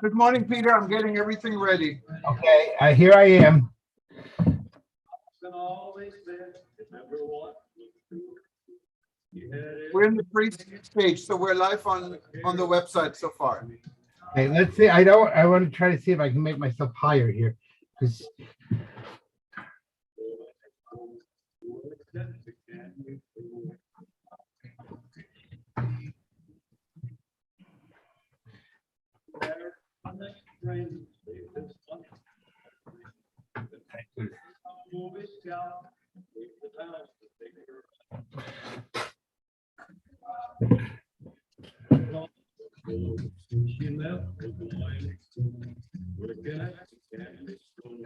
Good morning, Peter. I'm getting everything ready. Okay, here I am. We're in the pre-stage, so we're live on the website so far. Okay, let's see. I want to try to see if I can make myself higher here, because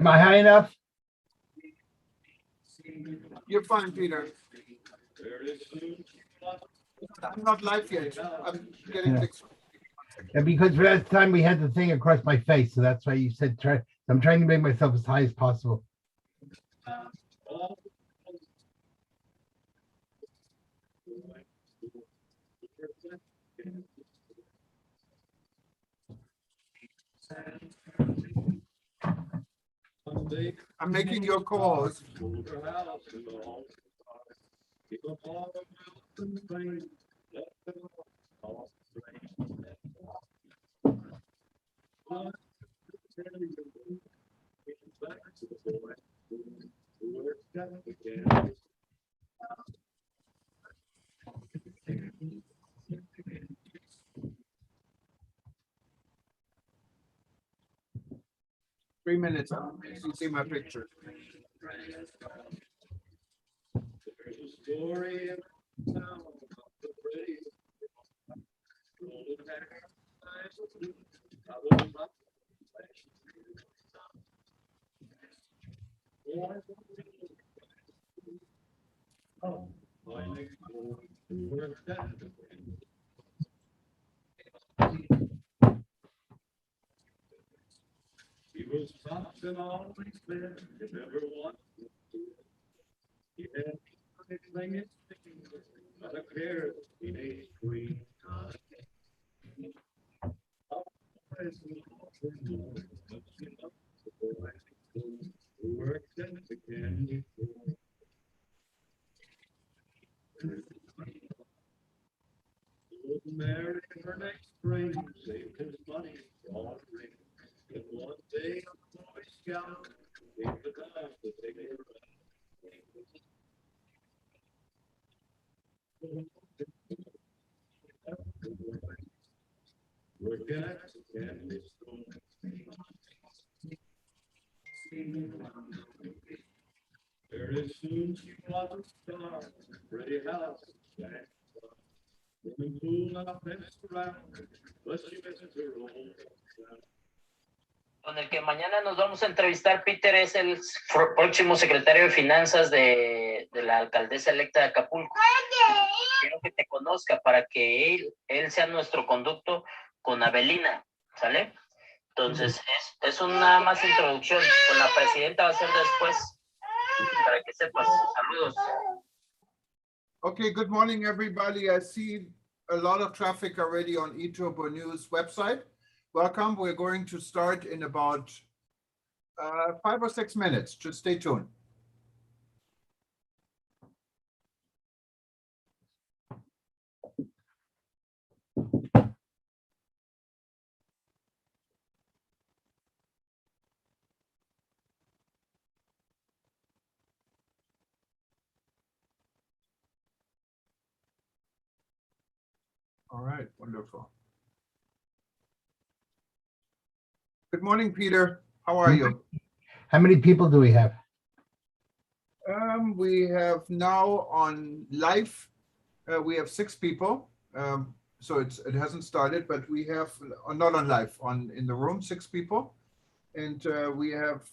am I high enough? You're fine, Peter. I'm not live yet. I'm getting Yeah. things. And because last time we had the thing across my face, so that's why you said try. I'm trying to make myself as high as possible. I'm making your calls. Three minutes. You see my picture. He was Thompson always been, if ever one. He had everything in not a care, teenage queen. Who worked at the candy store. He was married her next spring, saved his money for a ring. And one day a Boy Scout gave the dog to take her working at the candy store. Very soon she was a star, pretty house, swimming pool and a fence around, but she missed her old. Con el que mañana nos vamos a entrevistar, Peter, es el próximo secretario de Finanzas de la alcaldesa electa de Acapulco. Quiero que te conozca para que él sea nuestro conducto con Abelina, ¿sale? Entonces, es una más introducción. Con la presidenta va a ser después, para que sepas. Saludos. Okay, good morning, everybody. I see a lot of traffic already on eTurbo News website. Welcome. We're going to start in about 5 or 6 minutes. Just stay tuned. All right, wonderful. Good morning, Peter. How are you? How many people do we have? We have now on live, we have 6 people. So it hasn't started, but we have not on live, in the room, 6 people. And we have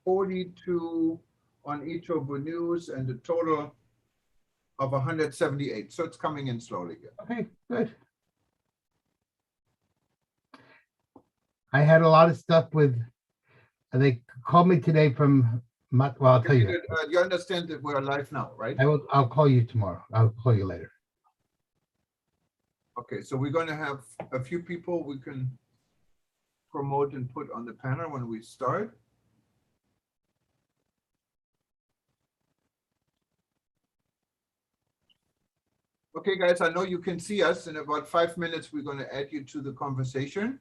42 on eTurbo News and a total of 178. So it's coming in slowly here. Okay, good. I had a lot of stuff with, they called me today from Well, I'll tell you. You understand that we're live now, right? I'll call you tomorrow. I'll call you later. Okay, so we're going to have a few people we can promote and put on the panel when we start. Okay, guys, I know you can see us. In about 5 minutes, we're going to add you to the conversation.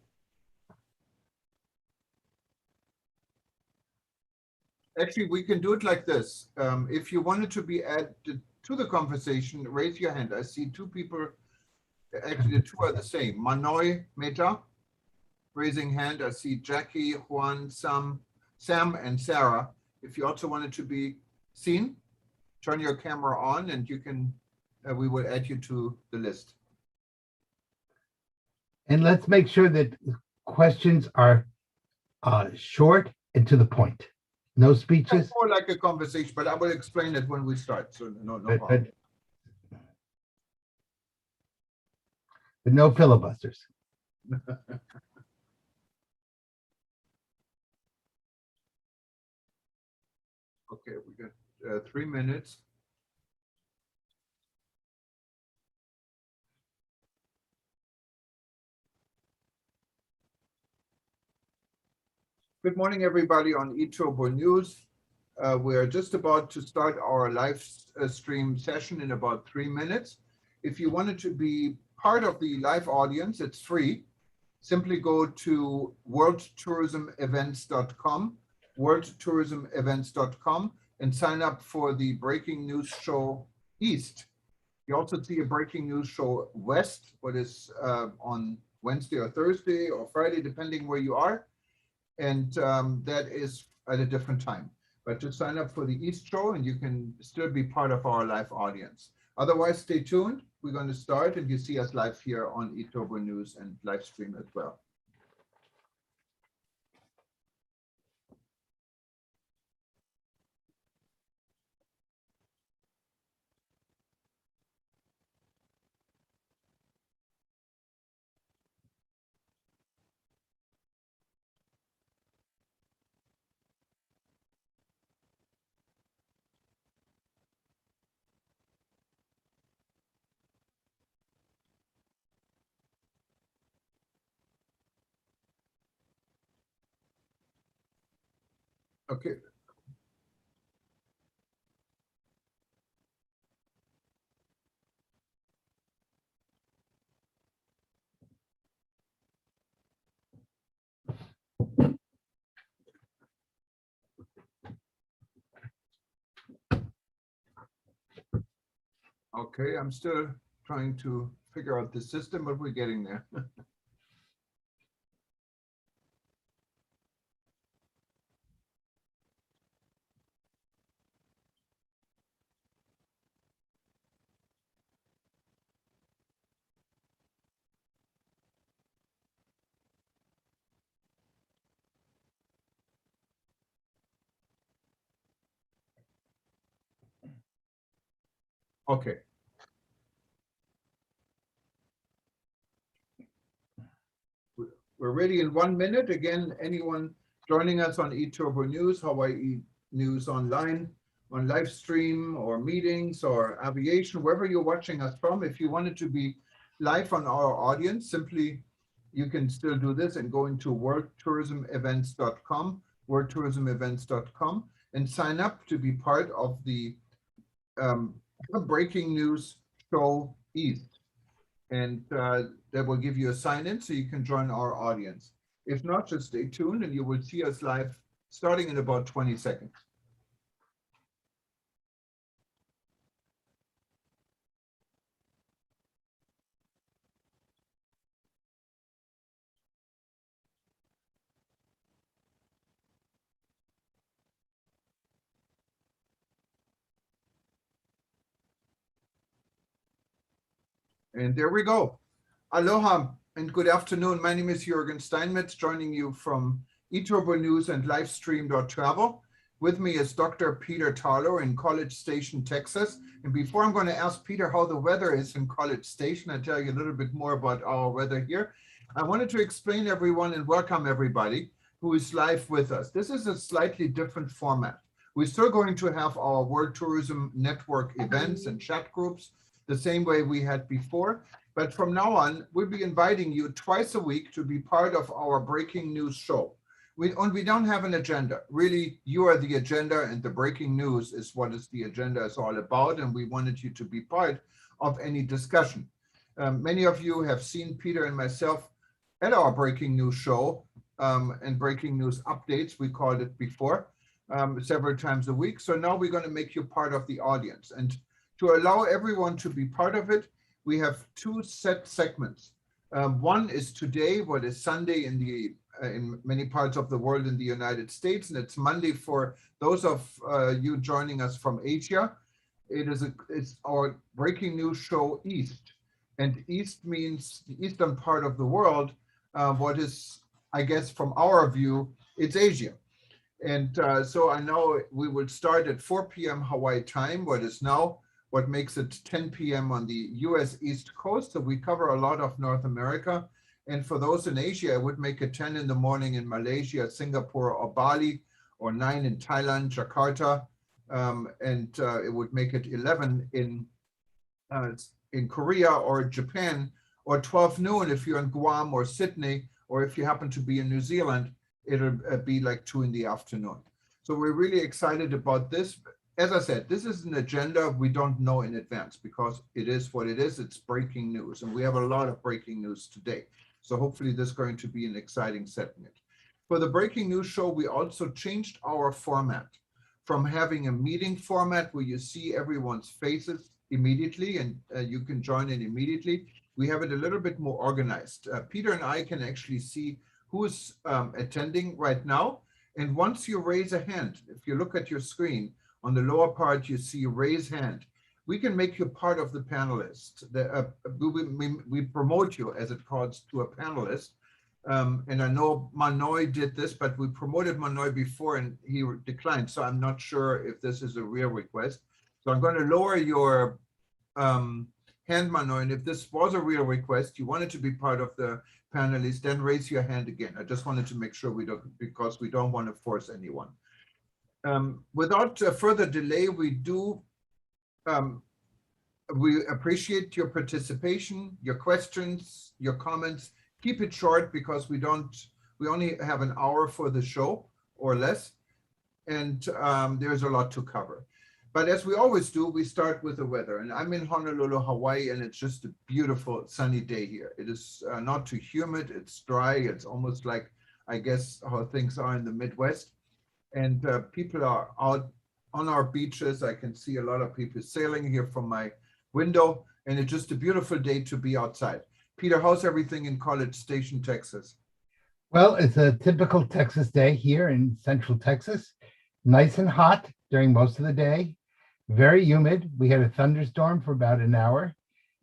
Actually, we can do it like this. If you wanted to be added to the conversation, raise your hand. I see two people. Actually, the two are the same. Manoy Meta, raising hand. I see Jackie, Juan, Sam, and Sarah. If you also wanted to be seen, turn your camera on and you can, we will add you to the list. And let's make sure that questions are short and to the point. No speeches. It's more like a conversation, but I will explain it when we start. So no But problem. no filibusters. Okay, we got 3 minutes. Good morning, everybody on eTurbo News. We're just about to start our live stream session in about 3 minutes. If you wanted to be part of the live audience, it's free. Simply go to worldtourismevents.com, worldtourismevents.com, and sign up for the Breaking News Show East. You also see a Breaking News Show West, what is on Wednesday or Thursday or Friday, depending where you are. And that is at a different time. But just sign up for the East show and you can still be part of our live audience. Otherwise, stay tuned. We're going to start and you see us live here on eTurbo News and live stream as well. Okay. Okay, I'm still trying to figure out the system, but we're getting there. Okay. We're ready in 1 minute. Again, anyone joining us on eTurbo News, Hawaii News Online, on live stream or meetings or aviation, wherever you're watching us from, if you wanted to be live on our audience, simply you can still do this and go into worldtourismevents.com, worldtourismevents.com, and sign up to be part of the Breaking News Show East. And that will give you a sign in so you can join our audience. If not, just stay tuned and you will see us live starting in about 20 seconds. And there we go. Aloha and good afternoon. My name is Jürgen Steinmetz, joining you from eTurbo News and Livestream.travel. With me is Dr. Peter Tarlow in College Station, Texas. And before I'm going to ask Peter how the weather is in College Station, I'll tell you a little bit more about our weather here. I wanted to explain everyone and welcome everybody who is live with us. This is a slightly different format. We're still going to have our World Tourism Network events and chat groups the same way we had before. But from now on, we'll be inviting you twice a week to be part of our breaking news show. We don't have an agenda. Really, you are the agenda, and the breaking news is what the agenda is all about. And we wanted you to be part of any discussion. Many of you have seen Peter and myself at our breaking news show and breaking news updates, we called it before, several times a week. So now we're going to make you part of the audience. And to allow everyone to be part of it, we have two set segments. One is today, what is Sunday in many parts of the world in the United States, and it's Monday for those of you joining us from Asia. It's our breaking news show East, and East means the eastern part of the world. What is, I guess, from our view, it's Asia. And so I know we will start at 4 p.m. Hawaii time, what makes it 10 p.m. on the US East Coast. So we cover a lot of North America. And for those in Asia, it would make it 10 in the morning in Malaysia, Singapore, or Bali, or 9 in Thailand, Jakarta. And it would make it 11 in Korea or Japan, or 12 noon if you're in Guam or Sydney, or if you happen to be in New Zealand, it'll be like 2 in the afternoon. So we're really excited about this. As I said, this is an agenda we don't know in advance because it is what it is. It's breaking news, and we have a lot of breaking news today. So hopefully this is going to be an exciting segment. For the breaking news show, we also changed our format from having a meeting format where you see everyone's faces immediately and you can join in immediately. We have it a little bit more organized. Peter and I can actually see who's attending right now. And once you raise a hand, if you look at your screen, on the lower part, you see raise hand. We can make you part of the panelists. We promote you, as it calls, to a panelist. And I know Manoy did this, but we promoted Manoy before and he declined. So I'm not sure if this is a real request. So I'm going to lower your hand, Manoy. And if this was a real request, you wanted to be part of the panelists, then raise your hand again. I just wanted to make sure because we don't want to force anyone. Without further delay, we appreciate your participation, your questions, your comments. Keep it short because we only have an hour for the show or less, and there's a lot to cover. But as we always do, we start with the weather. And I'm in Honolulu, Hawaii, and it's just a beautiful sunny day here. It is not too humid, it's dry, it's almost like, I guess, how things are in the Midwest. And people are out on our beaches. I can see a lot of people sailing here from my window, and it's just a beautiful day to be outside. Peter, how's everything in College Station, Texas? Well, it's a typical Texas day here in Central Texas. Nice and hot during most of the day, very humid. We had a thunderstorm for about an hour,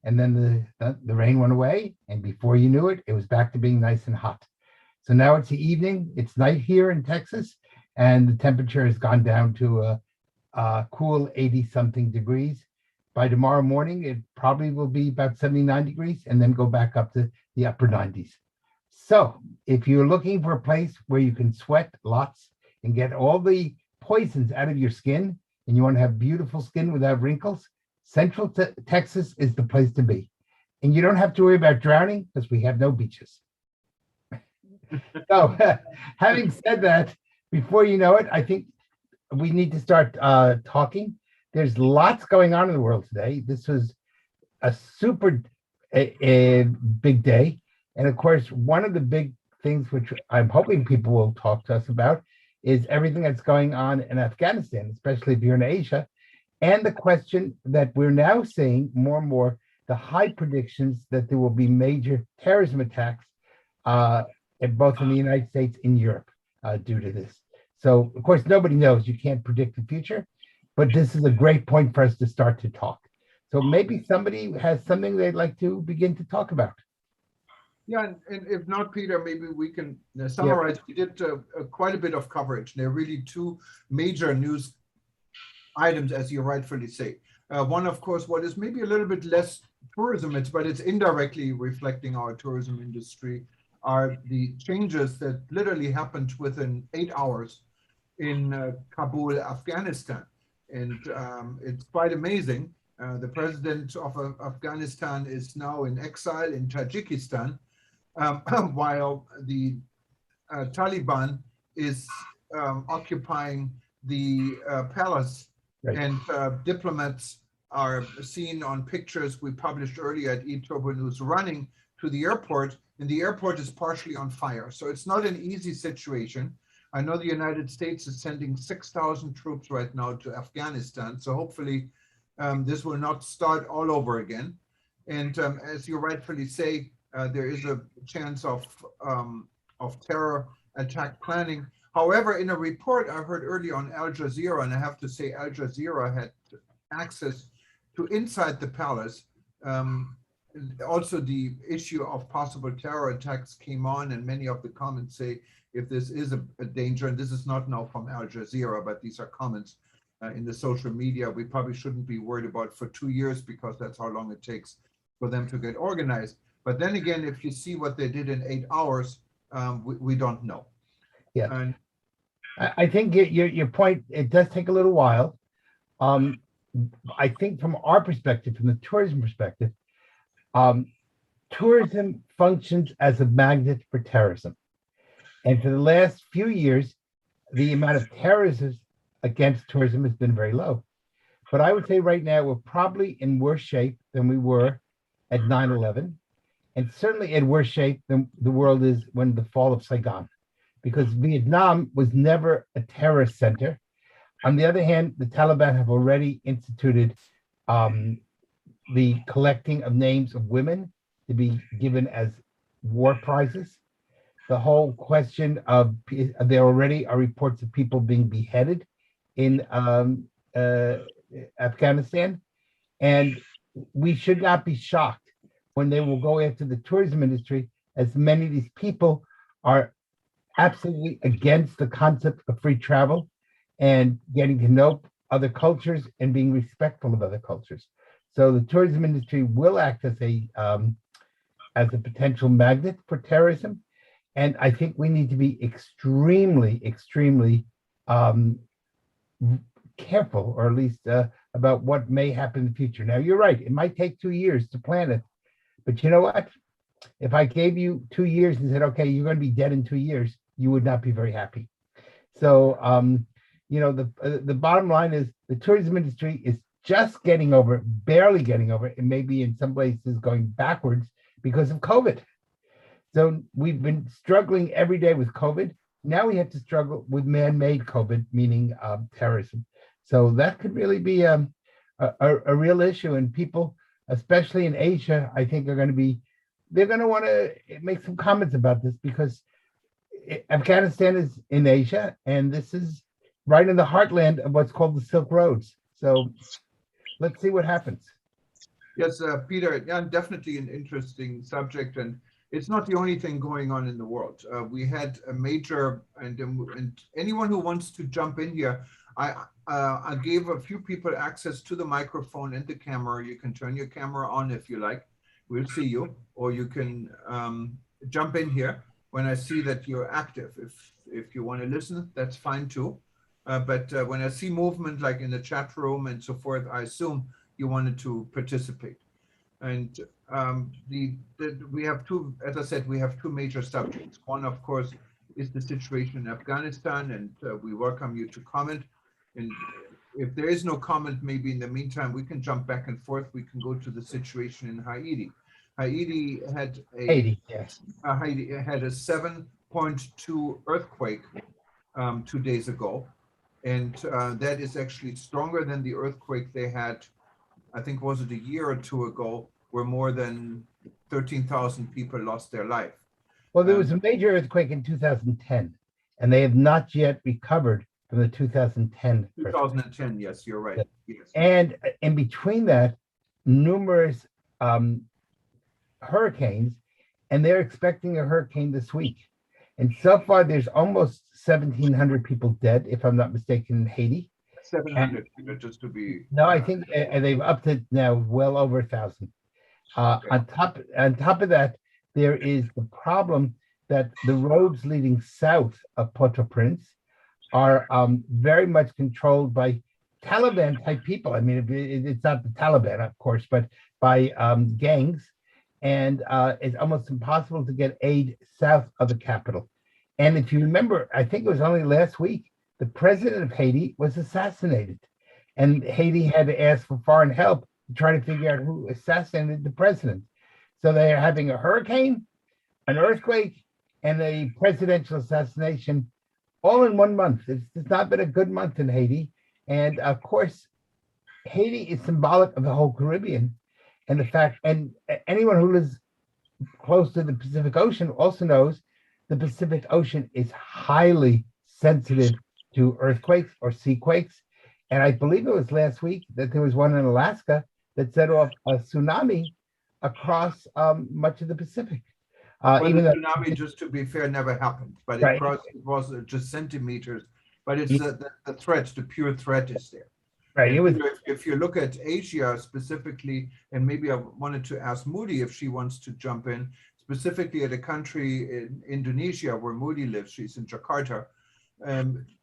and then the rain went away, and before you knew it, it was back to being nice and hot. So now it's the evening, it's night here in Texas, and the temperature has gone down to a cool 80-something degrees. By tomorrow morning, it probably will be about 79 degrees and then go back up to the upper 90s. So if you're looking for a place where you can sweat lots and get all the poisons out of your skin, and you want to have beautiful skin without wrinkles, Central Texas is the place to be. And you don't have to worry about drowning because we have no beaches. So having said that, before you know it, I think we need to start talking. There's lots going on in the world today. This was a super big day. And of course, one of the big things which I'm hoping people will talk to us about is everything that's going on in Afghanistan, especially if you're in Asia. And the question that we're now seeing more and more, the high predictions that there will be major terrorism attacks both in the United States and Europe due to this. So, of course, nobody knows. You can't predict the future, but this is a great point for us to start to talk. So maybe somebody has something they'd like to begin to talk about. Yeah, and if not, Peter, maybe we can summarize. Yeah. We did quite a bit of coverage. There are really two major news items, as you rightfully say. One, of course, what is maybe a little bit less tourism, but it's indirectly reflecting our tourism industry, are the changes that literally happened within 8 hours in Kabul, Afghanistan. And it's quite amazing. The president of Afghanistan is now in exile in Tajikistan, while the Taliban is occupying the palace. Right. And diplomats are seen on pictures we published earlier at eTurbo News running to the airport, and the airport is partially on fire. So it's not an easy situation. I know the United States is sending 6,000 troops right now to Afghanistan. So hopefully this will not start all over again. And as you rightfully say, there is a chance of terror attack planning. However, in a report I heard earlier on Al Jazeera, and I have to say Al Jazeera had access to inside the palace. Also, the issue of possible terror attacks came on, and many of the comments say if this is a danger, and this is not now from Al Jazeera, but these are comments in the social media, we probably shouldn't be worried about for 2 years because that's how long it takes for them to get organized. But then again, if you see what they did in 8 hours, we don't know. Yeah. And I think your point, it does take a little while. I think from our perspective, from the tourism perspective, tourism functions as a magnet for terrorism. And for the last few years, the amount of terrorism against tourism has been very low. But I would say right now, we're probably in worse shape than we were at 9/11, and certainly in worse shape than the world is when the fall of Saigon, because Vietnam was never a terrorist center. On the other hand, the Taliban have already instituted the collecting of names of women to be given as war prizes. The whole question of there already are reports of people being beheaded in Afghanistan, and we should not be shocked when they will go after the tourism industry, as many of these people are absolutely against the concept of free travel and getting to know other cultures and being respectful of other cultures. So the tourism industry will act as a potential magnet for terrorism. And I think we need to be extremely, extremely careful, or at least about what may happen in the future. Now, you're right. It might take 2 years to plan it. But you know what? If I gave you 2 years and said, okay, you're going to be dead in 2 years, you would not be very happy. So, the bottom line is the tourism industry is just getting over it, barely getting over it, and maybe in some places going backwards because of COVID. So we've been struggling every day with COVID. Now we have to struggle with man-made COVID, meaning terrorism. So that could really be a real issue. And people, especially in Asia, I think they're going to want to make some comments about this, because Afghanistan is in Asia, and this is right in the heartland of what's called the Silk Roads. So let's see what happens. yes, Peter, yeah, definitely an interesting subject, and it's not the only thing going on in the world. We had a major, and anyone who wants to jump in here, I gave a few people access to the microphone and the camera. You can turn your camera on if you like. We'll see you, or you can jump in here when I see that you're active. If you want to listen, that's fine too. But when I see movement like in the chat room and so forth, I assume you wanted to participate. And we have two, as I said, we have two major subjects. One, of course, is the situation in Afghanistan, and we welcome you to comment. And if there is no comment, maybe in the meantime, we can jump back and forth. We can go to the situation in Haiti. Haiti had Haiti, yes. Haiti had a 7.2 earthquake 2 days ago. And that is actually stronger than the earthquake they had, I think, was it a year or two ago, where more than 13,000 people lost their life. Well, there was a major earthquake in 2010, and they have not yet recovered from the 2010. 2010, yes, you're right. Yes. And in between that, numerous hurricanes, and they're expecting a hurricane this week. And so far, there's almost 1,700 people dead, if I'm not mistaken, in Haiti. 700, just to be. No, I think they've upped it now well over 1,000. Okay. On top of that, there is the problem that the roads leading south of Port-au-Prince are very much controlled by Taliban type people. I mean, it's not the Taliban, of course, but by gangs. And it's almost impossible to get aid south of the capital. And if you remember, I think it was only last week, the president of Haiti was assassinated. And Haiti had to ask for foreign help to try to figure out who assassinated the president. So they are having a hurricane, an earthquake, and a presidential assassination all in 1 month. It's not been a good month in Haiti. And of course, Haiti is symbolic of the whole Caribbean. And the fact, and anyone who lives close to the Pacific Ocean also knows the Pacific Ocean is highly sensitive to earthquakes or seaquakes. And I believe it was last week that there was one in Alaska that set off a tsunami across much of the Pacific. Well, Even the though, tsunami, just to be fair, never happened, but Right. it was just centimeters. But it's the threat, the pure threat is there. right, it was If you look at Asia specifically, and maybe I wanted to ask Moody if she wants to jump in, specifically at a country in Indonesia where Moody lives, she's in Jakarta.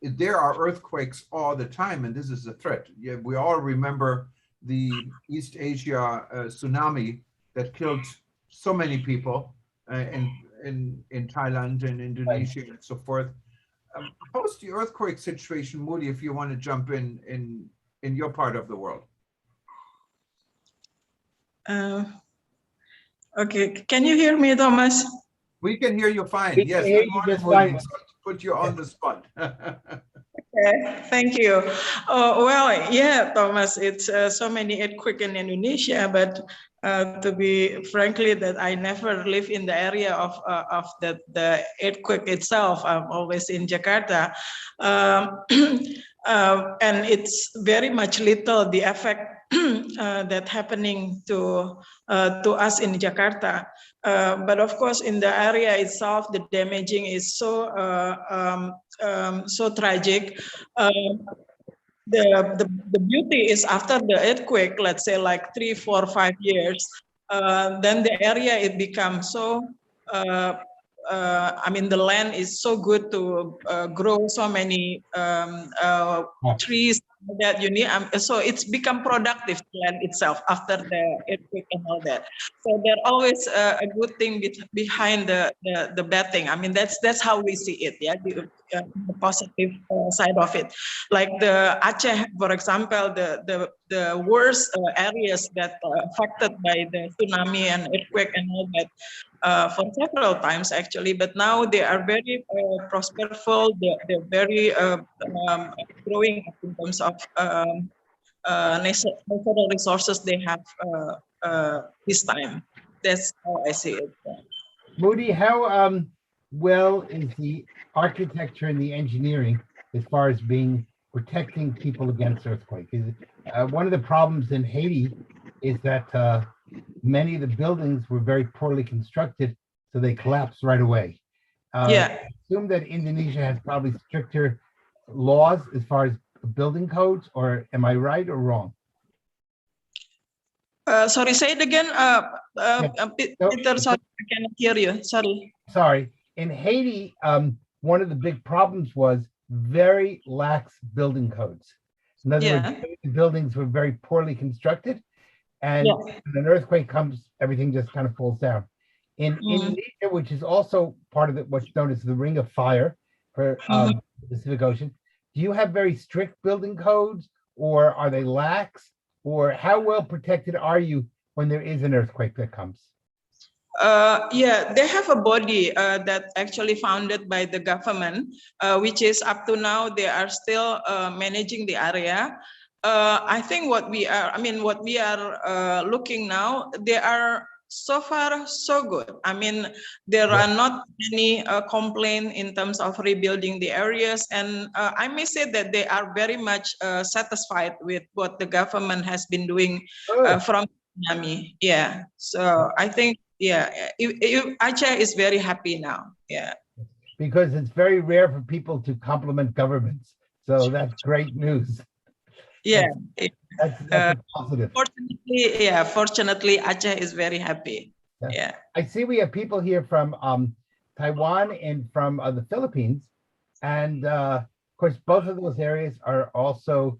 There are earthquakes all the time, and this is a threat. Yeah, we all remember the East Asia tsunami that killed so many people in Thailand and Indonesia and so forth. How's the earthquake situation, Moody, if you want to jump in your part of the world? Okay, can you hear me, Thomas? We can hear you fine. We can Yes, hear good you morning, just Moody. fine. Sorry to put you on the spot. Okay, thank you. Well, yeah, Thomas, it's so many earthquakes in Indonesia, but to be frankly, that I never live in the area of the earthquake itself. I'm always in Jakarta, and it's very much little the effect that happening to us in Jakarta. But of course, in the area itself, the damaging is so so tragic. The beauty is after the earthquake, let's say like 3, 4, 5 years, then the area it becomes so. I mean, the land is so good to grow so many trees that you need. So it's become productive land itself after the earthquake and all that. So there's always a good thing behind the bad thing. I mean, that's how we see it. Yeah, the positive side of it. Like the Aceh, for example, the worst areas that affected by the tsunami and earthquake and all that. For several times actually, but now they are very prosperous. They're very growing in terms of natural resources they have this time. That's how I see it. Moody, how well is the architecture and the engineering as far as being protecting people against earthquake? Is it, one of the problems in Haiti is that many of the buildings were very poorly constructed, so they collapsed right away. Yeah. I assume that Indonesia has probably stricter laws as far as building codes, or am I right or wrong? Sorry, say it again. Peter, sorry, I cannot hear you. Sorry. Sorry. In Haiti, one of the big problems was very lax building codes. In other words, the buildings were very poorly constructed, and when an earthquake comes, everything just kind of falls down. In Indonesia, which is also part of what's known as the Ring of Fire for the Pacific Ocean, do you have very strict building codes, or are they lax, or how well protected are you when there is an earthquake that comes? Yeah, they have a body that actually founded by the government, which is up to now they are still managing the area. I think what we are looking now, they are so far so good. I mean, there are not any complaint in terms of rebuilding the areas, and I may say that they are very much satisfied with what the government has been doing from tsunami. Yeah, so I think Aceh is very happy now. Yeah, because it's very rare for people to compliment governments, so that's great news. Yeah, that's positive. Fortunately, Aceh is very happy. Yeah. I see we have people here from Taiwan and from the Philippines, and course, both of those areas are also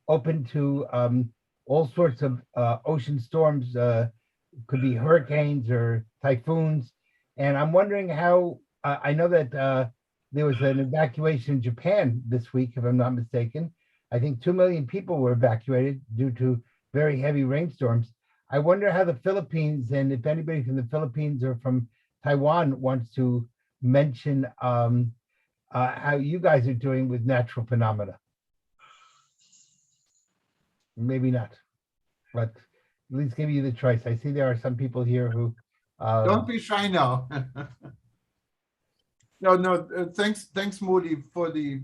open to all sorts of ocean storms, could be hurricanes or typhoons. And I'm wondering how, I know that there was an evacuation in Japan this week, if I'm not mistaken. I think 2 million people were evacuated due to very heavy rainstorms. I wonder how the Philippines, and if anybody from the Philippines or from Taiwan wants to mention how you guys are doing with natural phenomena. Maybe not, but at least give you the choice. I see there are some people here who. Don't be shy now. No, thanks, Moody, for the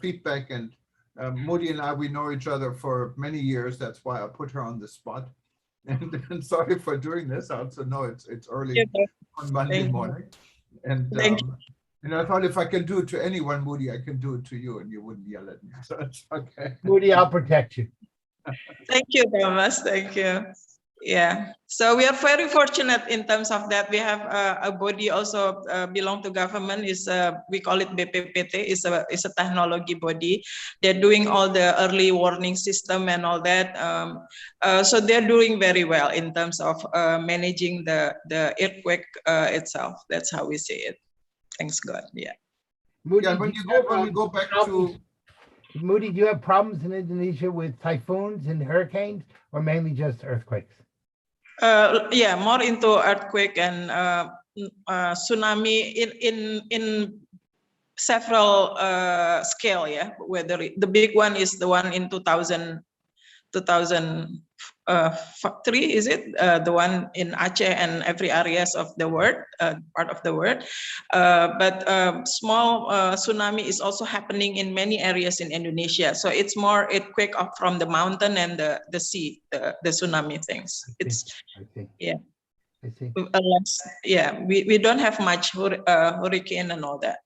feedback. And Moody and I, we know each other for many years. That's why I put her on the spot. And sorry for doing this. I also know it's early on Monday morning. And and I thought if I can do it to anyone, Moody, I can do it to you, and you wouldn't yell at me. So it's okay. Moody, I'll protect you. Thank you, Thomas. Thank you. Yeah, so we are very fortunate in terms of that. We have a body also belong to government. Is we call it BPPT. Is a technology body. They're doing all the early warning system and all that. So they're doing very well in terms of managing the earthquake itself. That's how we see it. Thanks God. Yeah. Moody, Yeah, when you go back to Moody, do you have problems in Indonesia with typhoons and hurricanes, or mainly just earthquakes? Yeah, more into earthquake and tsunami in several scale. Yeah, whether the big one is the one in 2003, is it the one in Aceh and every areas of the world, part of the world, but small tsunami is also happening in many areas in Indonesia. So it's more earthquake from the mountain and the sea, the tsunami things. It's I see. Yeah. I see. Yeah, we don't have much hurricane and all that.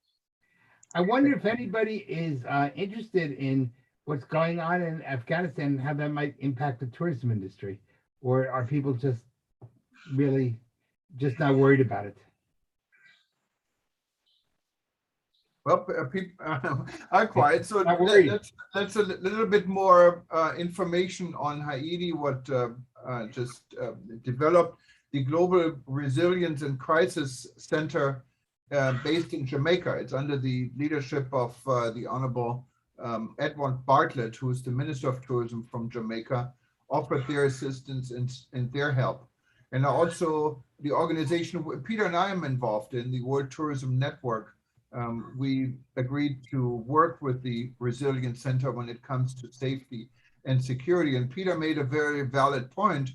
I wonder if anybody is interested in what's going on in Afghanistan and how that might impact the tourism industry, or are people just really just not worried about it? Well, people are quiet. So Not worried. let's a little bit more information on Haiti. What just developed the Global Resilience and Crisis Center based in Jamaica. It's under the leadership of the Honorable Edward Bartlett, who is the Minister of Tourism from Jamaica, offered their assistance and their help. And also the organization Peter and I am involved in, the World Tourism Network. We agreed to work with the Resilience Center when it comes to safety and security. And Peter made a very valid point,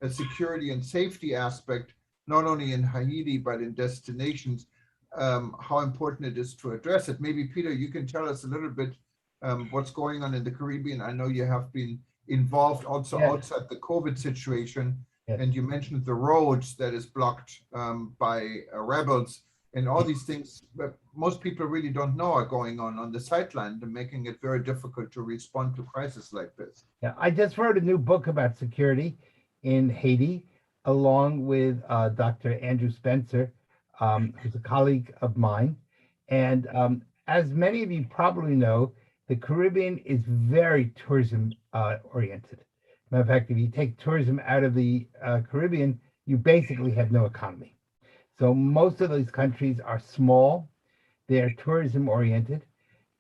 a security and safety aspect, not only in Haiti, but in destinations, how important it is to address it. Maybe Peter, you can tell us a little bit what's going on in the Caribbean. I know you have been involved also outside the COVID situation, and you mentioned the roads that is blocked by rebels and all these things that most people really don't know are going on the sideline and making it very difficult to respond to crises like this. Yeah, I just wrote a new book about security in Haiti, along with Dr. Andrew Spencer, who's a colleague of mine. And as many of you probably know, the Caribbean is very tourism oriented. Matter of fact, if you take tourism out of the Caribbean, you basically have no economy. So most of these countries are small, they're tourism oriented.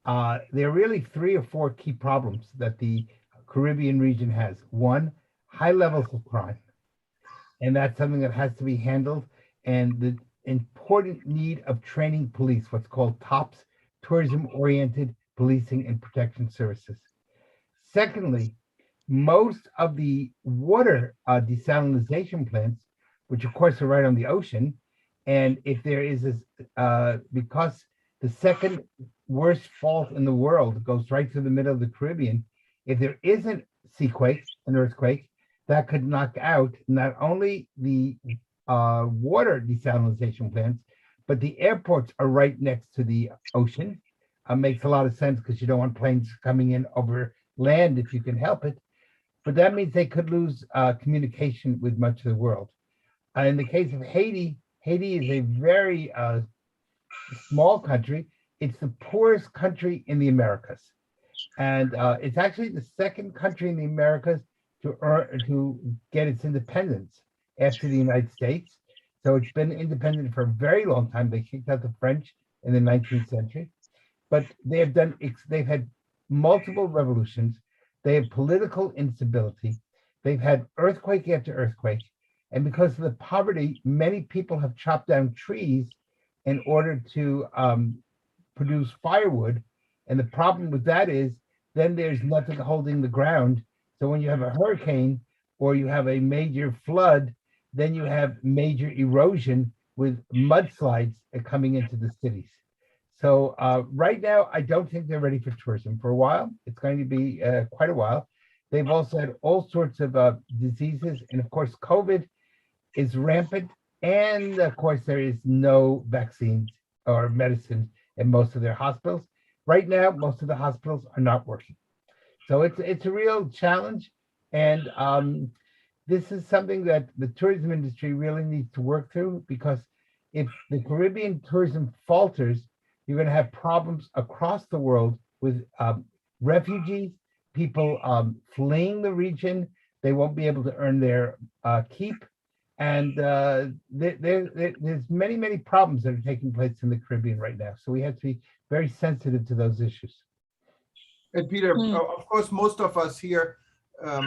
There are really 3 or 4 key problems that the Caribbean region has. One, high levels of crime. And that's something that has to be handled. And the important need of training police, what's called TOPS, tourism oriented policing and protection services. Secondly, most of the water desalination plants, which of course are right on the ocean, and if there is this, because the second worst fault in the world goes right through the middle of the Caribbean, if there isn't an earthquake, that could knock out not only the water desalination plants, but the airports are right next to the ocean. Makes a lot of sense because you don't want planes coming in over land if you can help it. But that means they could lose communication with much of the world. In the case of Haiti, Haiti is a very small country. it's the poorest country in the Americas. And it's actually the second country in the Americas to get its independence after the United States. So it's been independent for a very long time. They kicked out the French in the 19th century, but they've had multiple revolutions. They have political instability. They've had earthquake after earthquake. And because of the poverty, many people have chopped down trees in order to produce firewood. And the problem with that is then there's nothing holding the ground. So when you have a hurricane or you have a major flood, then you have major erosion with mudslides coming into the cities. So right now, I don't think they're ready for tourism for a while. It's going to be quite a while. They've also had all sorts of diseases. And of course, COVID is rampant. And of course, there is no vaccines or medicine in most of their hospitals. Right now, most of the hospitals are not working. So it's a real challenge. And this is something that the tourism industry really needs to work through, because if the Caribbean tourism falters, you're going to have problems across the world with refugees, people fleeing the region. They won't be able to earn their keep. And there's many, many problems that are taking place in the Caribbean right now. So we have to be very sensitive to those issues. And Peter, of course, most of us here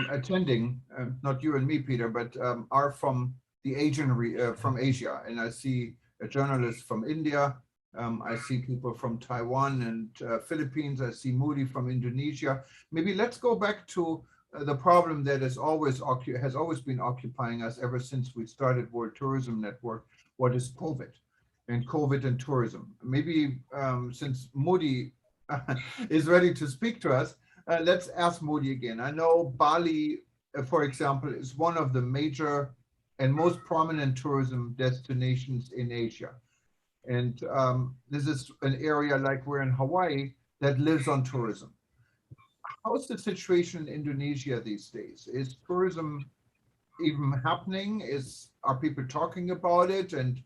attending, not you and me, Peter, but are from the from Asia. And I see a journalist from India. I see people from Taiwan and Philippines. I see Moody from Indonesia. Maybe let's go back to the problem that has always been occupying us ever since we started World Tourism Network. What is COVID and tourism? Maybe since Moody is ready to speak to us, let's ask Moody again. I know Bali, for example, is one of the major and most prominent tourism destinations in Asia. And this is an area like we're in Hawaii that lives on tourism. How's the situation in Indonesia these days? Is tourism even happening? Are people talking about it? And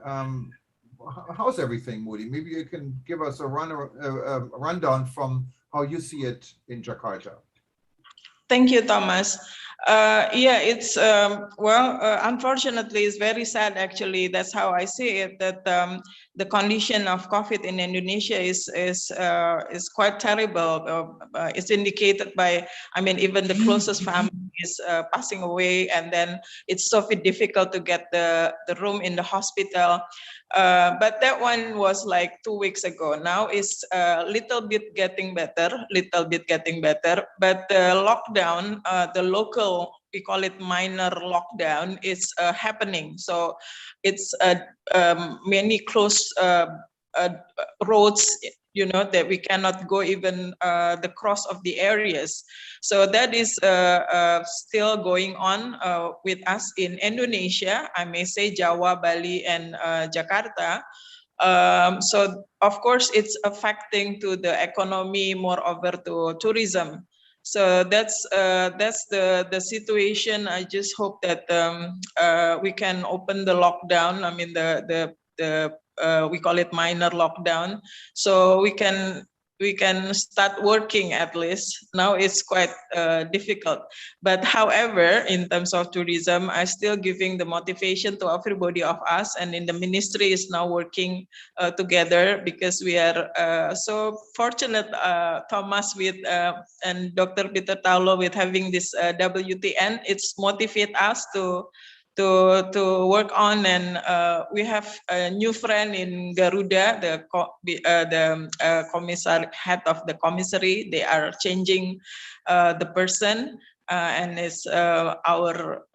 how's everything, Moody? Maybe you can give us a rundown from how you see it in Jakarta. Thank you, Thomas. Yeah, it's unfortunately, it's very sad. Actually, that's how I see it. That the condition of COVID in Indonesia is quite terrible. It's indicated by, I mean, even the closest family is passing away, and then it's so difficult to get the room in the hospital. But that one was like 2 weeks ago. Now it's a little bit getting better. But the lockdown, the local, we call it minor lockdown, is happening. So it's many closed roads, you know, that we cannot go even the cross of the areas. So that is still going on with us in Indonesia, I may say Jawa, Bali, and Jakarta. So of course it's affecting to the economy, moreover to tourism. So that's the situation. I just hope that we can open the lockdown. I mean we call it minor lockdown, so we can start working at least. Now it's quite difficult, but however, in terms of tourism, I still giving the motivation to everybody of us, and in the ministry is now working together, because we are so fortunate, Thomas, with and Dr. Peter Taulo, with having this WTN. It's motivate us to work on, and we have a new friend in Garuda, the commissar, head of the commissary. They are changing the person, and it's our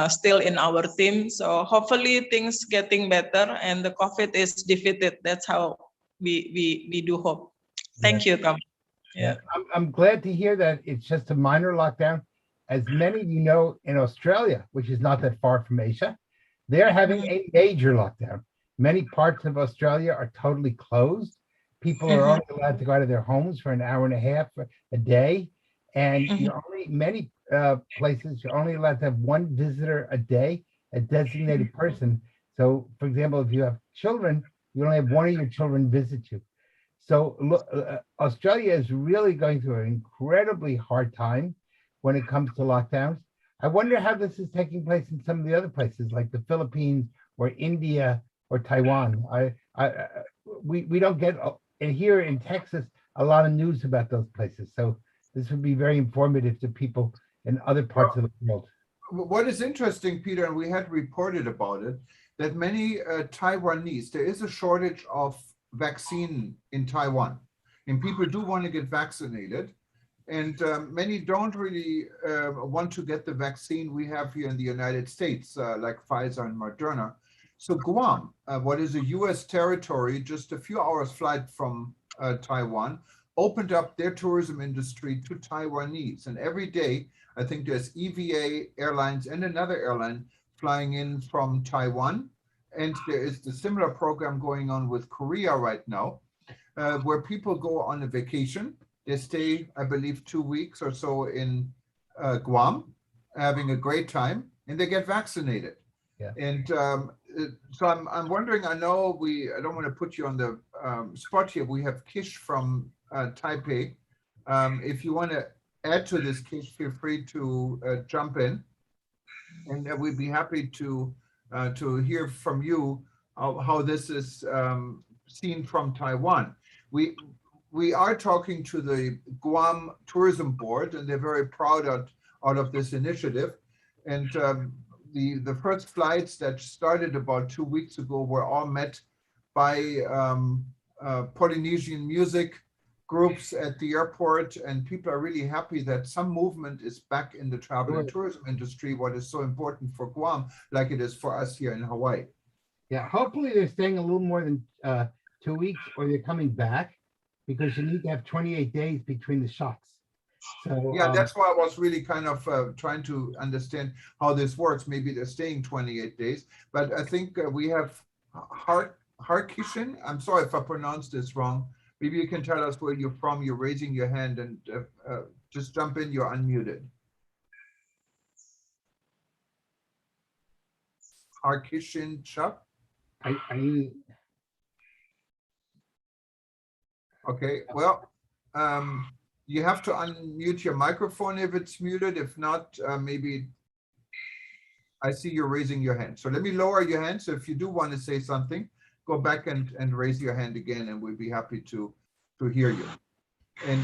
still in our team. So hopefully things getting better and the COVID is defeated. That's how we do hope. Thank you, Tom. Yeah, I'm glad to hear that it's just a minor lockdown. As many of you know, in Australia, which is not that far from Asia, they're having a major lockdown. Many parts of Australia are totally closed. People are only allowed to go out of their homes for an hour and a half a day. And many places, you're only allowed to have one visitor a day, a designated person. So, for example, if you have children, You only have one of your children visit you. So look, Australia is really going through an incredibly hard time when it comes to lockdowns. I wonder how this is taking place in some of the other places like the Philippines or India or Taiwan. We don't get here in Texas a lot of news about those places. So this would be very informative to people in other parts of the world. What is interesting, Peter, and we had reported about it, that many Taiwanese, there is a shortage of vaccine in Taiwan, and people do want to get vaccinated, and many don't really want to get the vaccine we have here in the United States, like Pfizer and Moderna. So Guam, what is a US territory, just a few hours flight from Taiwan, opened up their tourism industry to Taiwanese, and every day, I think there's EVA Airlines and another airline flying in from Taiwan. And there is the similar program going on with Korea right now, where people go on a vacation. They stay, I believe, 2 weeks or so in Guam, having a great time, and they get vaccinated. Yeah. And so I'm wondering, I know I don't want to put you on the spot here. We have Kish from Taipei. If you want to add to this, Kish, feel free to jump in, and we'd be happy to hear from you how this is seen from Taiwan. We are talking to the Guam Tourism Board, and they're very proud out of this initiative. And the first flights that started about 2 weeks ago were all met by Polynesian music groups at the airport, and people are really happy that some movement is back in the travel and tourism industry, what is so important for Guam, like it is for us here in Hawaii. Yeah, hopefully they're staying a little more than 2 weeks, or they're coming back, because you need to have 28 days between the shots. So yeah, that's why I was really kind of trying to understand how this works. Maybe they're staying 28 days, but I think we have Harkishan. I'm sorry if I pronounced this wrong. Maybe you can tell us where you're from. You're raising your hand, and just jump in. You're unmuted. Harkishan Chuck. Okay, well, you have to unmute your microphone if it's muted. If not, maybe I see you're raising your hand. So let me lower your hand. So if you do want to say something, go back and raise your hand again, and we'd be happy to hear you. And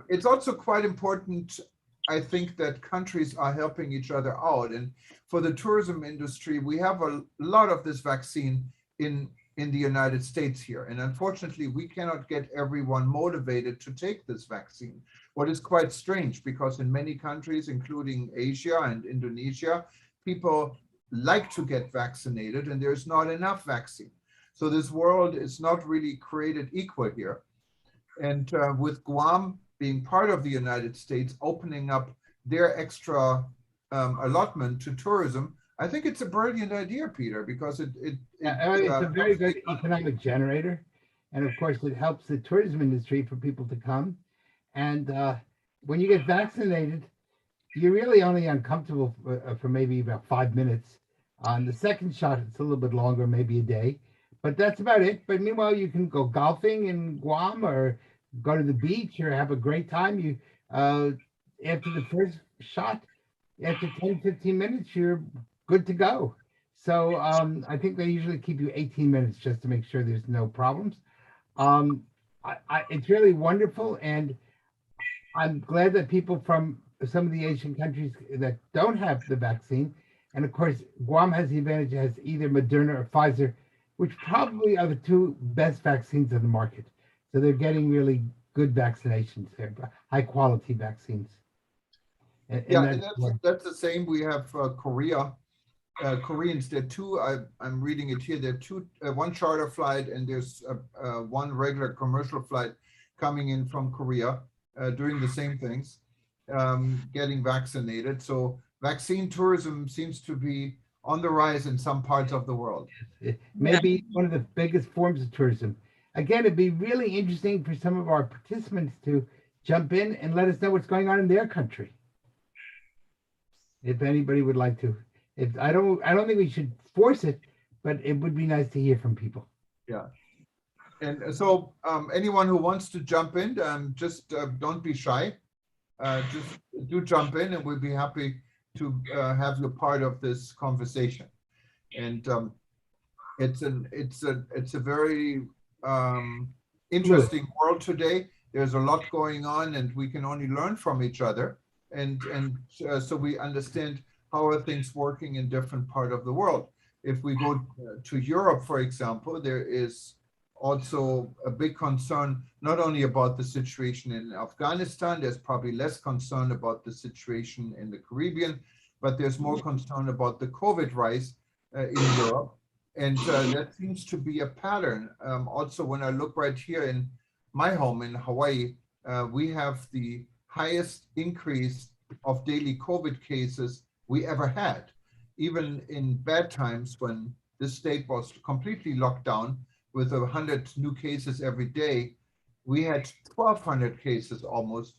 it's also quite important, I think, that countries are helping each other out. And for the tourism industry, we have a lot of this vaccine in the United States here. And unfortunately, we cannot get everyone motivated to take this vaccine. What is quite strange, because in many countries, including Asia and Indonesia, people like to get vaccinated, and there's not enough vaccine. So this world is not really created equal here. And with Guam being part of the United States, opening up their extra allotment to tourism, I think it's a brilliant idea, Peter, because it's a very good economic generator. And of course, it helps the tourism industry for people to come. And when you get vaccinated, you're really only uncomfortable for maybe about 5 minutes. On the second shot, it's a little bit longer, maybe a day. But that's about it. But meanwhile, you can go golfing in Guam, or go to the beach, or have a great time. You after the first shot, after 10, 15 minutes, you're good to go. So I think they usually keep you 18 minutes just to make sure there's no problems. It's really wonderful, and I'm glad that people from some of the Asian countries that don't have the vaccine, and of course, Guam has the advantage, it has either Moderna or Pfizer, which probably are the two best vaccines on the market. So they're getting really good vaccinations there, high quality vaccines. And that's the same. We have Korea. Koreans, there are two, I'm reading it here, there are two, one charter flight, and there's one regular commercial flight coming in from Korea, doing the same things, getting vaccinated. So vaccine tourism seems to be on the rise in some parts of the world. It may be one of the biggest forms of tourism. Again, it'd be really interesting for some of our participants to jump in and let us know what's going on in their country. If anybody would like to. I don't think we should force it, but it would be nice to hear from people. Yeah. And so anyone who wants to jump in, just don't be shy. Just do jump in and we'll be happy to have you part of this conversation. And it's a very interesting world today. There's a lot going on and we can only learn from each other. And so we understand how are things working in different part of the world. If we go to Europe, for example, there is also a big concern, not only about the situation in Afghanistan, there's probably less concern about the situation in the Caribbean, but there's more concern about the COVID rise in Europe. And that seems to be a pattern. Also, when I look right here in my home in Hawaii, we have the highest increase of daily COVID cases we ever had. Even in bad times when this state was completely locked down with 100 new cases every day, we had 1,200 cases almost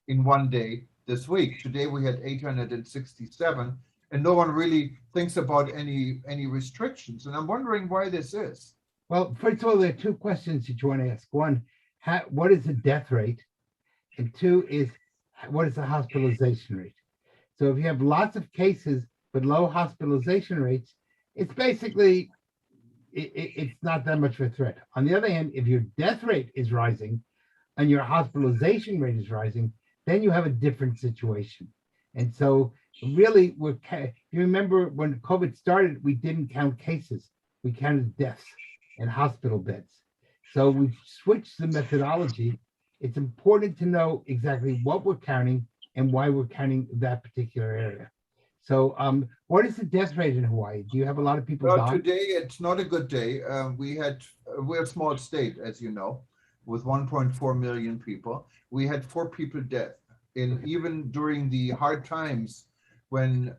in one day this week. Today we had 867, and no one really thinks about any restrictions. And I'm wondering why this is. Well, first of all, there are two questions that you want to ask. One, what is the death rate? And two is, what is the hospitalization rate? So if you have lots of cases but low hospitalization rates, it's basically, it's not that much of a threat. On the other hand, if your death rate is rising and your hospitalization rate is rising, then you have a different situation. And so really, if you remember when COVID started, we didn't count cases, we counted deaths and hospital beds. So we've switched the methodology. It's important to know exactly what we're counting and why we're counting that particular area. So what is the death rate in Hawaii? Do you have a lot of people dying? Today, it's not a good day. We're a small state, as you know, with 1.4 million people. We had 4 people dead. Even during the hard times when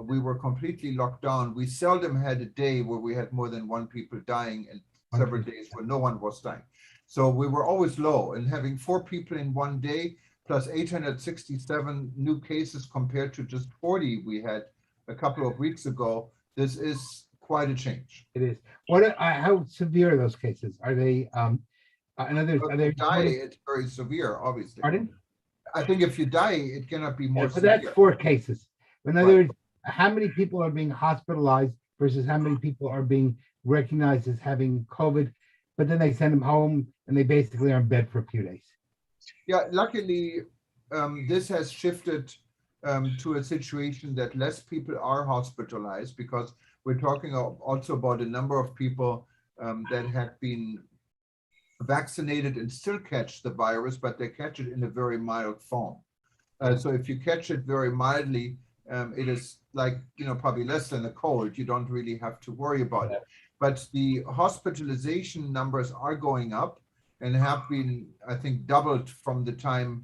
we were completely locked down, we seldom had a day where we had more than 1 people dying and several days where no one was dying. So we were always low, and having 4 people in one day plus 867 new cases compared to just 40 we had a couple of weeks ago, this is quite a change. It is. How severe are those cases? Are they, in other words, are they it's very severe, obviously. Pardon? I think if you die, it cannot be more Yeah, but severe. that's 4 cases. In other Right. words, how many people are being hospitalized versus how many people are being recognized as having COVID, but then they send them home and they basically are in bed for a few days. Yeah, luckily, this has shifted to a situation that less people are hospitalized, because we're talking also about a number of people that had been vaccinated and still catch the virus, but they catch it in a very mild form. So if you catch it very mildly, it is like, probably less than a cold. You don't really have to worry about it. But the hospitalization numbers are going up and have been, I think, doubled from the time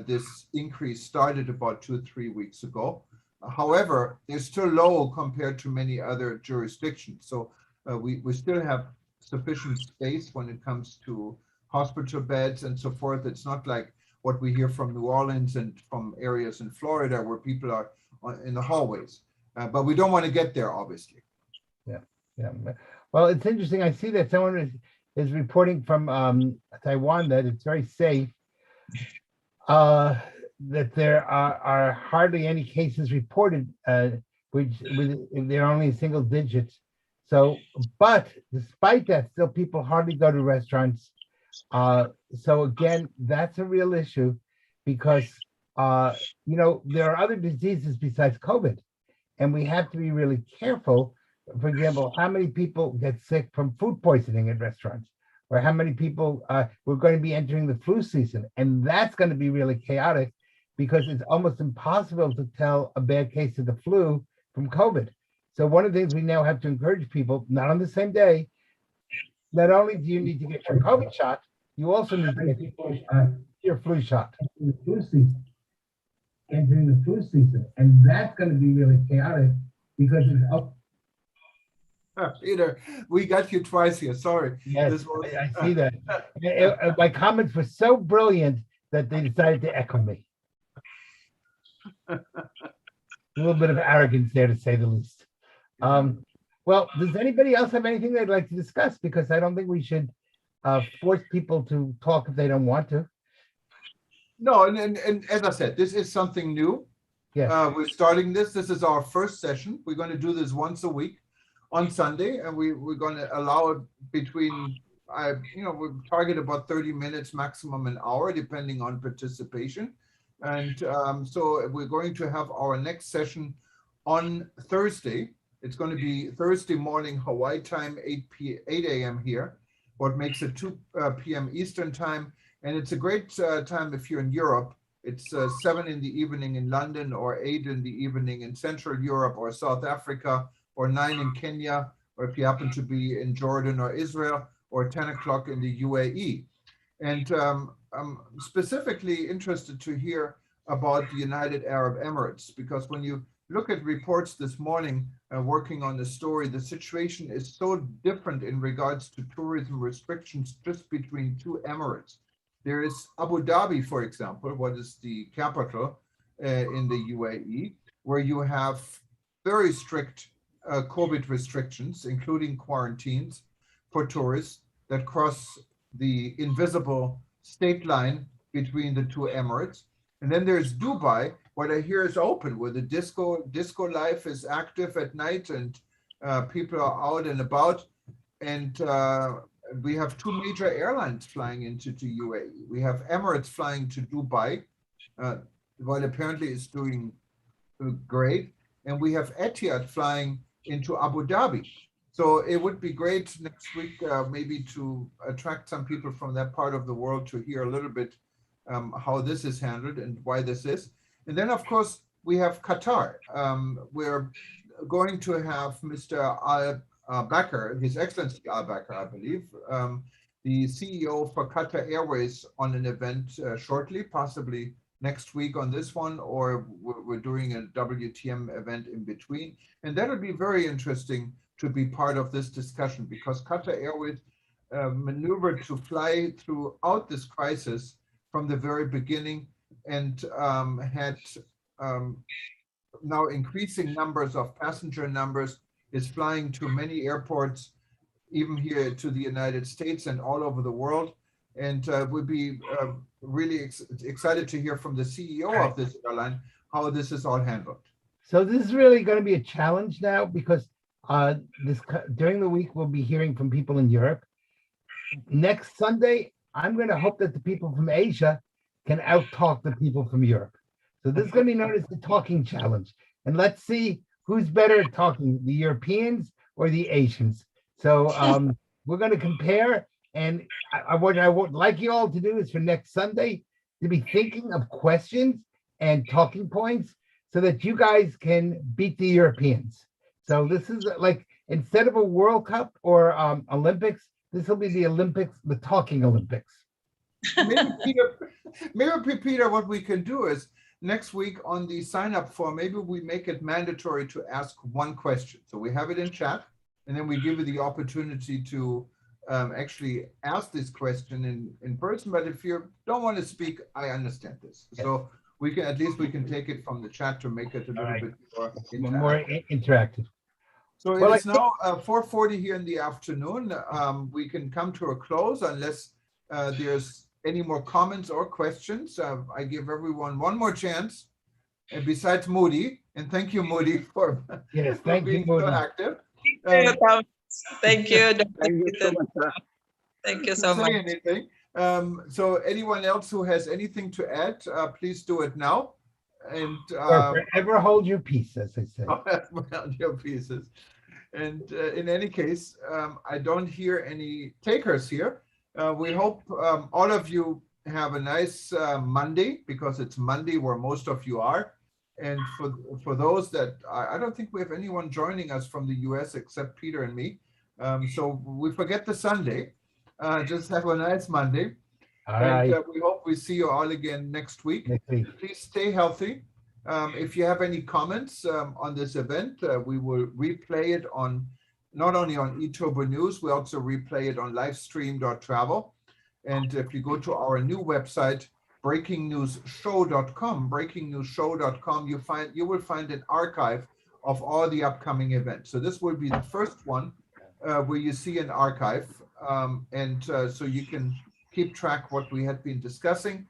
this increase started about 2-3 weeks ago. However, they're still low compared to many other jurisdictions. So we still have sufficient space when it comes to hospital beds and so forth. It's not like what we hear from New Orleans and from areas in Florida where people are in the hallways. But we don't want to get there, obviously. Yeah. Well, it's interesting. I see that someone is reporting from Taiwan that it's very safe, that there are hardly any cases reported, which they're only single digits. So, but despite that, still people hardly go to restaurants. So again, that's a real issue because, there are other diseases besides COVID, and we have to be really careful. For example, how many people get sick from food poisoning at restaurants, or how many people we're going to be entering the flu season, and that's going to be really chaotic because it's almost impossible to tell a bad case of the flu from COVID. So one of the things we now have to encourage people, not on the same day, not only do you need to get your COVID shot, you also need to get your flu shot. Entering the flu season, and that's going to be really chaotic because it's up. Peter, we got you twice here. Sorry. Yes, I see that. My comments were so brilliant that they decided to echo me. A little bit of arrogance there, to say the least. Well, does anybody else have anything they'd like to discuss? Because I don't think we should force people to talk if they don't want to. No, and as I said, this is something new. Yes. We're starting this. This is our first session. We're going to do this once a week on Sunday, and we're going to allow it between, we target about 30 minutes, maximum an hour, depending on participation. And so we're going to have our next session on Thursday. It's going to be Thursday morning, Hawaii time, 8 a.m. here, what makes it 2 p.m. Eastern time. And it's a great time if you're in Europe. It's 7 in the evening in London, or 8 in the evening in Central Europe or South Africa, or 9 in Kenya, or if you happen to be in Jordan or Israel, or 10 o'clock in the UAE. And I'm specifically interested to hear about the United Arab Emirates, because when you look at reports this morning, working on the story, the situation is so different in regards to tourism restrictions just between two emirates. There is Abu Dhabi, for example, what is the capital in the UAE, where you have very strict COVID restrictions, including quarantines for tourists that cross the invisible state line between the two emirates. And then there's Dubai, what I hear is open, where the disco life is active at night, and people are out and about. And we have 2 major airlines flying into the UAE. We have Emirates flying to Dubai, what apparently is doing great. And we have Etihad flying into Abu Dhabi. So it would be great next week, maybe to attract some people from that part of the world to hear a little bit how this is handled and why this is. And then, of course, we have Qatar. We're going to have Mr. Al-Bakr, His Excellency Al-Bakr, I believe, the CEO for Qatar Airways on an event shortly, possibly next week on this one, or we're doing a WTM event in between. And that'll be very interesting to be part of this discussion, because Qatar Airways maneuvered to fly throughout this crisis from the very beginning, and had now increasing numbers of passenger numbers, is flying to many airports, even here to the United States and all over the world. And we'll be really excited to hear from the CEO of this airline how this is all handled. So this is really going to be a challenge now, because during the week we'll be hearing from people in Europe. Next Sunday, I'm going to hope that the people from Asia can out-talk the people from Europe. So this is going to be known as the talking challenge. And let's see who's better at talking, the Europeans or the Asians. So we're going to compare. And what I would like you all to do is for next Sunday to be thinking of questions and talking points so that you guys can beat the Europeans. So this is like, instead of a World Cup or Olympics, this will be the Olympics, the talking Olympics. Maybe Peter, what we can do is next week on the sign up form, maybe we make it mandatory to ask one question. So we have it in chat, and then we give you the opportunity to actually ask this question in person. But if you don't want to speak, I understand this. Yes. So we can, at least we can take it from the chat to make it a little bit more interactive. So well, it's now 4:40 here in the afternoon. We can come to a close unless there's any more comments or questions. I give everyone one more chance, and besides Moody, and thank you, Moody, for, yes, for being so active. Thank you. Thank you so much, sir. Thank you so much. Anything. So anyone else who has anything to add, please do it now. And forever hold your peace, as I say. Hold your pieces. And in any case, I don't hear any takers here. We hope all of you have a nice Monday, because it's Monday where most of you are. And for those that, I don't think we have anyone joining us from the US except Peter and me. So we forget the Sunday. Just have a nice Monday. And we hope we see you all again next week. Please stay healthy. If you have any comments on this event, we will replay it on, not only on eTurbo News, we also replay it on livestream.travel. And if you go to our new website, breakingnewsshow.com, you will find an archive of all the upcoming events. So this will be the first one where you see an archive so you can keep track what we had been discussing.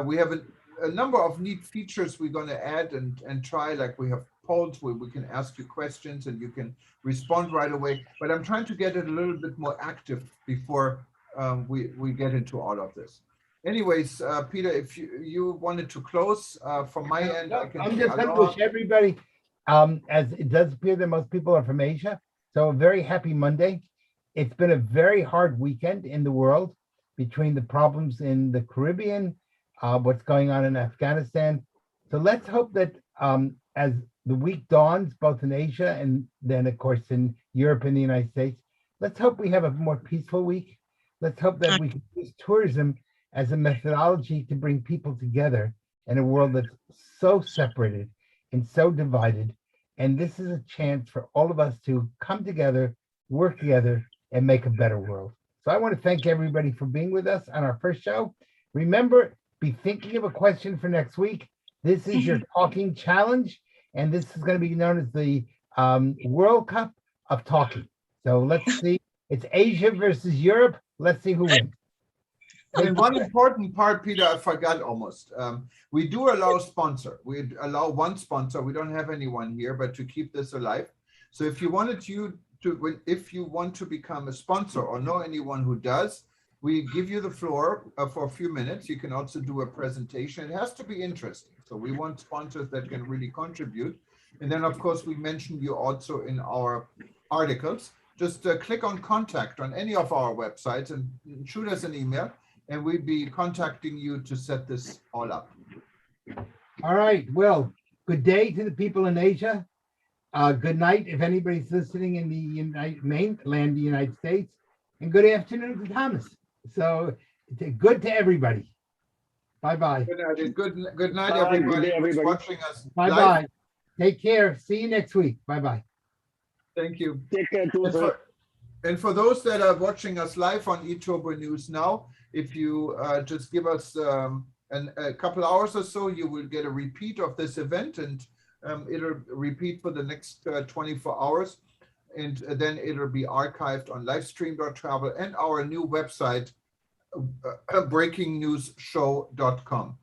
We have a number of neat features we're going to add and try, like we have polls where we can ask you questions and you can respond right away. But I'm trying to get it a little bit more active before we get into all of this. Anyways, Peter, if you wanted to close from my end, I can I'm say just going to aloha. wish everybody, as it does appear that most people are from Asia, so a very happy Monday. It's been a very hard weekend in the world between the problems in the Caribbean, what's going on in Afghanistan. So let's hope that as the week dawns, both in Asia and then, of course, in Europe and the United States, let's hope we have a more peaceful week. Let's hope that we can use tourism as a methodology to bring people together in a world that's so separated and so divided. And this is a chance for all of us to come together, work together, and make a better world. So I want to thank everybody for being with us on our first show. Remember, be thinking of a question for next week. This is your talking challenge, and this is going to be known as the World Cup of Talking. So let's see. It's Asia versus Europe. Let's see who wins. And one important part, Peter, I forgot almost. We do allow sponsor. We allow one sponsor. We don't have anyone here, but to keep this alive. So if you wanted if you want to become a sponsor or know anyone who does, we give you the floor for a few minutes. You can also do a presentation. It has to be interesting. So we want sponsors that can really contribute. And then, of course, we mention you also in our articles. Just click on contact on any of our websites and shoot us an email, and we'll be contacting you to set this all up. All right. Well, good day to the people in Asia. Good night if anybody's listening in the mainland, the United States, and good afternoon to Thomas. So good to everybody. Bye-bye. Good night, Bye. everybody, Good day, who's everybody. watching us. Bye-bye. live. Take care. See you next week. Bye-bye. Thank you. Take care too, sir. And for those that are watching us live on eTober News now, if you just give us a couple hours or so, you will get a repeat of this event, and it'll repeat for the next 24 hours. And then it'll be archived on livestream.travel and our new website, breakingnewsshow.com.